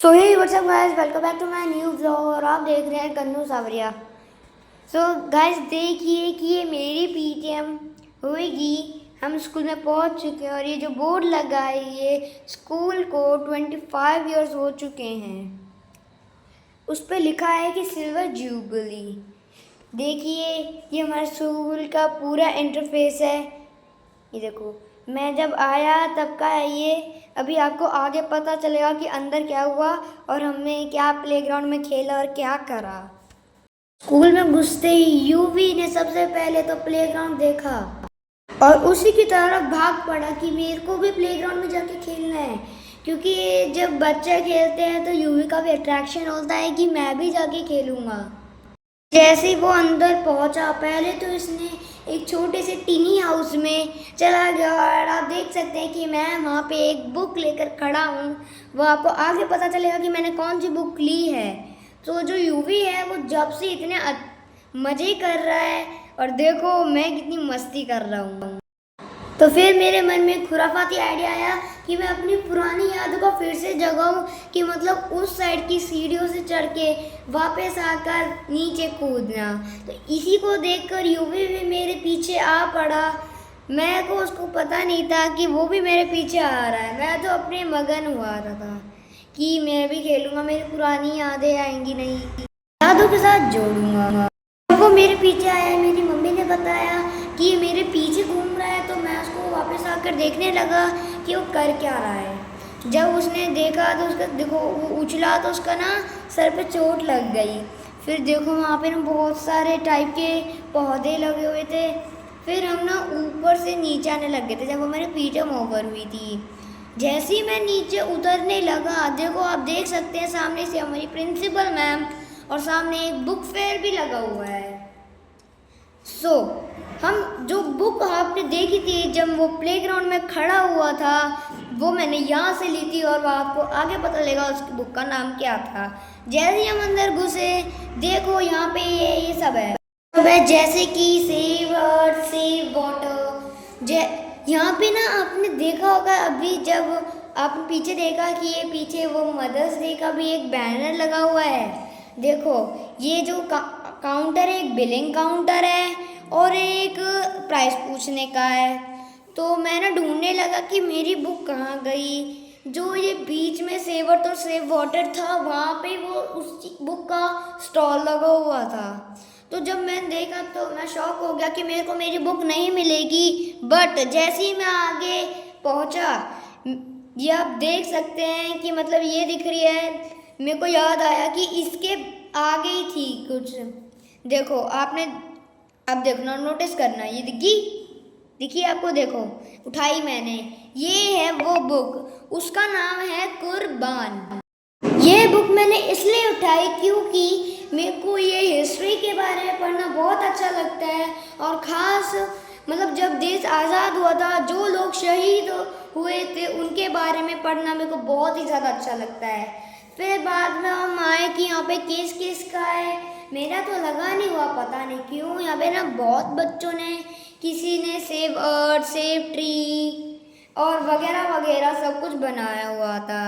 So hey what's up guys, welcome back to my new vlog. और आप देख रहे हैं कन्नू सावरिया। सो गाइस, देखिए कि ये मेरी पीटीएम होएगी। हम स्कूल में पहुंच चुके हैं और ये जो बोर्ड लगा है ये स्कूल को 25 इयर्स हो चुके हैं। उस पर लिखा है कि सिल्वर जुबली। देखिए ये हमारे स्कूल का पूरा इंटरफेस है। ये देखो, मैं जब आया तब का है ये। अभी आपको आगे पता चलेगा कि अंदर क्या हुआ और हमने क्या प्लेग्राउंड में खेला और क्या करा। स्कूल में घुसते ही यूवी ने सबसे पहले तो प्लेग्राउंड देखा और उसी की तरफ भाग पड़ा कि मेरे को भी प्लेग्राउंड में जाके खेलना है, क्योंकि जब बच्चे खेलते हैं तो यूवी का भी अट्रैक्शन होता है कि मैं भी जाके खेलूँगा। जैसे ही वो अंदर पहुंचा, पहले तो इसने एक छोटे से टीनी हाउस में चला गया और आप देख सकते हैं कि मैं वहाँ पे एक बुक लेकर खड़ा हूँ। वो आपको आगे पता चलेगा कि मैंने कौन सी बुक ली है। तो जो यूवी है वो जब से इतने मज़े कर रहा है और देखो मैं कितनी मस्ती कर रहा हूँ। तो फिर मेरे मन में खुराफाती आइडिया आया कि मैं अपनी पुरानी यादों को फिर से जगाऊं, कि मतलब उस साइड की सीढ़ियों से चढ़ के वापस आकर नीचे कूदना। तो इसी को देखकर यूवी भी मेरे पीछे आ पड़ा। मैं को उसको पता नहीं था कि वो भी मेरे पीछे आ रहा है। मैं तो अपने मगन हुआ रहा था कि मैं भी खेलूँगा, मेरी पुरानी यादें आएंगी, नहीं यादों के साथ जोड़ूंगा। वो मेरे पीछे आया। मेरी मम्मी ने बताया कि मेरे पीछे घूम रहा है, तो मैं उसको वापस आकर देखने लगा कि वो कर क्या रहा है। जब उसने देखा तो उसका देखो वो उछला तो उसका ना सर पे चोट लग गई। फिर देखो वहाँ पे ना बहुत सारे टाइप के पौधे लगे हुए थे। फिर हम ना ऊपर से नीचे आने लग गए थे जब वो मेरे पीछे ओवर हुई थी। जैसे ही मैं नीचे उतरने लगा, देखो आप देख सकते हैं सामने से हमारी प्रिंसिपल मैम और सामने एक बुक फेयर भी लगा हुआ है। हम जो बुक आपने देखी थी जब वो प्लेग्राउंड में खड़ा हुआ था, वो मैंने यहाँ से ली थी और वो आपको आगे पता लगेगा उसकी बुक का नाम क्या था। जैसे ही हम अंदर घुसे, देखो यहाँ पे ये सब है जैसे कि सेव अर्थ सेव वाटर। यहाँ पे ना आपने देखा होगा, अभी जब आपने पीछे देखा कि ये पीछे वो मदर्स डे का भी एक बैनर लगा हुआ है। देखो ये जो काउंटर है, एक बिलिंग काउंटर है और एक प्राइस पूछने का है। तो मैं ना ढूंढने लगा कि मेरी बुक कहाँ गई। जो ये बीच में सेव अर्थ और सेव वाटर था, वहाँ पे वो उस बुक का स्टॉल लगा हुआ था। तो जब मैंने देखा तो मैं शॉक हो गया कि मेरे को मेरी बुक नहीं मिलेगी। बट जैसे ही मैं आगे पहुँचा, ये आप देख सकते हैं कि मतलब ये दिख रही है। मेरे को याद आया कि इसके आगे ही थी कुछ। देखो आपने, अब देखना, नोटिस करना, ये दिखी आपको, देखो उठाई मैंने, ये है वो बुक, उसका नाम है कुर्बान। ये बुक मैंने इसलिए उठाई क्योंकि मेरे को ये हिस्ट्री के बारे में पढ़ना बहुत अच्छा लगता है। और ख़ास मतलब जब देश आज़ाद हुआ था, जो लोग शहीद हुए थे उनके बारे में पढ़ना मेरे को बहुत ही ज़्यादा अच्छा लगता है। फिर बाद में हम आए कि यहाँ पे केस किसका है। मेरा तो लगा नहीं हुआ, पता नहीं क्यों यहाँ पे ना बहुत बच्चों ने, किसी ने सेव अर्थ सेव ट्री और वगैरह वगैरह सब कुछ बनाया हुआ था।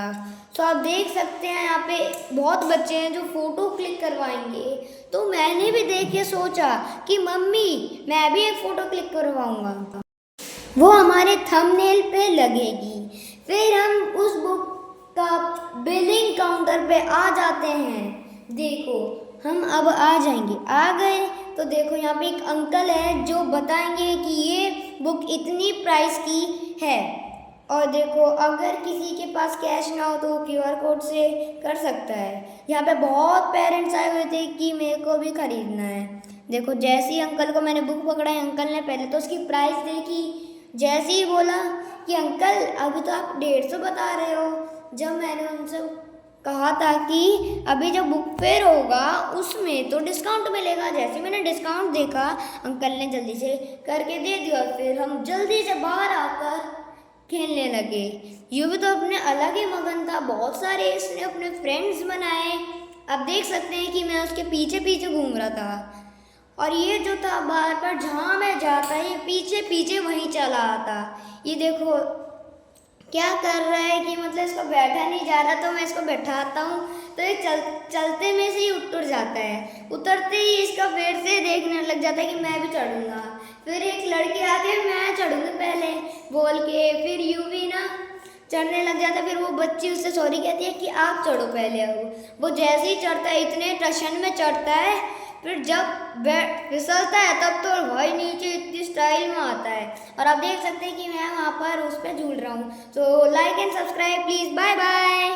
तो आप देख सकते हैं यहाँ पे बहुत बच्चे हैं जो फ़ोटो क्लिक करवाएंगे। तो मैंने भी देख के सोचा कि मम्मी मैं भी एक फ़ोटो क्लिक करवाऊँगा, वो हमारे थंबनेल पे लगेगी। फिर हम उस बुक का बिलिंग काउंटर पे आ जाते हैं। देखो हम अब आ जाएंगे, आ गए तो देखो यहाँ पे एक अंकल है जो बताएंगे कि ये बुक इतनी प्राइस की है। और देखो अगर किसी के पास कैश ना हो तो क्यूआर कोड से कर सकता है। यहाँ पे बहुत पेरेंट्स आए हुए थे कि मेरे को भी खरीदना है। देखो जैसे ही अंकल को मैंने बुक पकड़ा है, अंकल ने पहले तो उसकी प्राइस देखी। जैसे ही बोला कि अंकल अभी तो आप 150 बता रहे हो, जब मैंने उनसे कहा था कि अभी जब बुक फेयर होगा उसमें तो डिस्काउंट मिलेगा। जैसे मैंने डिस्काउंट देखा, अंकल ने जल्दी से करके दे दिया। फिर हम जल्दी से बाहर आकर खेलने लगे। यूँ भी तो अपने अलग ही मगन था, बहुत सारे इसने अपने फ्रेंड्स बनाए। आप देख सकते हैं कि मैं उसके पीछे पीछे घूम रहा था और ये जो था बार बार जहाँ मैं जाता ये पीछे पीछे वहीं चला आता। ये देखो क्या कर रहा है कि मतलब इसको बैठा नहीं जा रहा, तो मैं इसको बैठाता हूँ तो ये चलते में से ही उतर जाता है। उतरते ही इसका पेड़ से देखने लग जाता है कि मैं भी चढ़ूँगा। फिर एक लड़की आके मैं चढ़ूँगी पहले बोल के, फिर यूं भी ना चढ़ने लग जाता है। फिर वो बच्ची उससे सॉरी कहती है कि आप चढ़ो पहले। अब वो जैसे ही चढ़ता है इतने टशन में चढ़ता है, फिर जब फिसलता है तब तो भाई नीचे इतनी स्टाइल में आता है। और आप देख सकते हैं कि मैं वहाँ पर उस पर झूल रहा हूँ। तो like and subscribe please, bye bye.